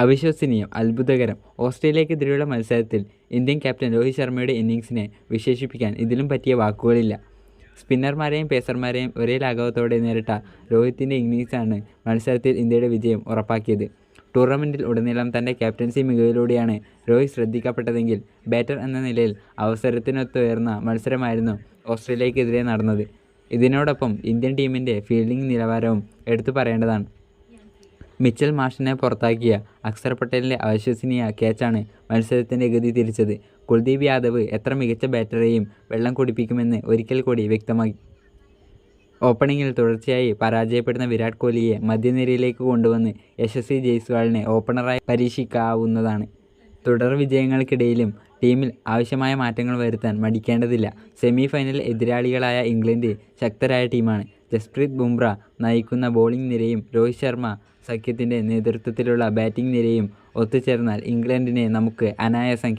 അവിശ്വസനീയം, അത്ഭുതകരം. ഓസ്ട്രേലിയക്കെതിരെയുള്ള മത്സരത്തിൽ Indian captain Rohit ശർമ്മയുടെ ഇന്നിംഗ്സിനെ വിശേഷിപ്പിക്കാൻ ഇതിലും പറ്റിയ വാക്കുകളില്ല. സ്പിന്നർമാരെയും പേസർമാരെയും ഒരേ ലാഘവത്തോടെ നേരിട്ട രോഹിത്തിൻ്റെ ഇന്നിംഗ്സാണ് മത്സരത്തിൽ ഇന്ത്യയുടെ വിജയം ഉറപ്പാക്കിയത്. ടൂർണമെൻറ്റിൽ ഉടനീളം തൻ്റെ ക്യാപ്റ്റൻസി മികവിലൂടെയാണ് രോഹിത് ശ്രദ്ധിക്കപ്പെട്ടതെങ്കിൽ ബാറ്റർ എന്ന നിലയിൽ അവസരത്തിനൊത്തുയർന്ന മത്സരമായിരുന്നു ഓസ്ട്രേലിയക്കെതിരെ നടന്നത്. ഇതിനോടൊപ്പം ഇന്ത്യൻ ടീമിൻ്റെ ഫീൽഡിംഗ് നിലവാരവും എടുത്തു പറയേണ്ടതാണ്. മിച്ചൽ മാർഷിനെ പുറത്താക്കിയ അക്സർ പട്ടേലിൻ്റെ അവിശ്വസനീയ ക്യാച്ചാണ് മത്സരത്തിൻ്റെ ഗതി തിരിച്ചത്. കുൽദീപ് യാദവ് എത്ര മികച്ച ബാറ്ററെയും വെള്ളം കുടിപ്പിക്കുമെന്ന് ഒരിക്കൽ കൂടി വ്യക്തമാക്കി. ഓപ്പണിങ്ങിൽ തുടർച്ചയായി പരാജയപ്പെടുന്ന വിരാട് കോഹ്ലിയെ മധ്യനിരയിലേക്ക് കൊണ്ടുവന്ന് യശസ്വി ജയ്സ്വാളിനെ ഓപ്പണറായി പരീക്ഷിക്കാവുന്നതാണ്. തുടർ വിജയങ്ങൾക്കിടയിലും ടീമിൽ ആവശ്യമായ മാറ്റങ്ങൾ വരുത്താൻ മടിക്കേണ്ടതില്ല. സെമി ഫൈനൽ എതിരാളികളായ ഇംഗ്ലണ്ട് ശക്തരായ ടീമാണ്. ജസ്പ്രീത് ബുംറ നയിക്കുന്ന ബോളിംഗ് നിരയും രോഹിത് ശർമ്മ സഖ്യത്തിൻ്റെ നേതൃത്വത്തിലുള്ള ബാറ്റിംഗ് നിരയും ഒത്തുചേർന്നാൽ ഇംഗ്ലണ്ടിനെ നമുക്ക് അനായാസം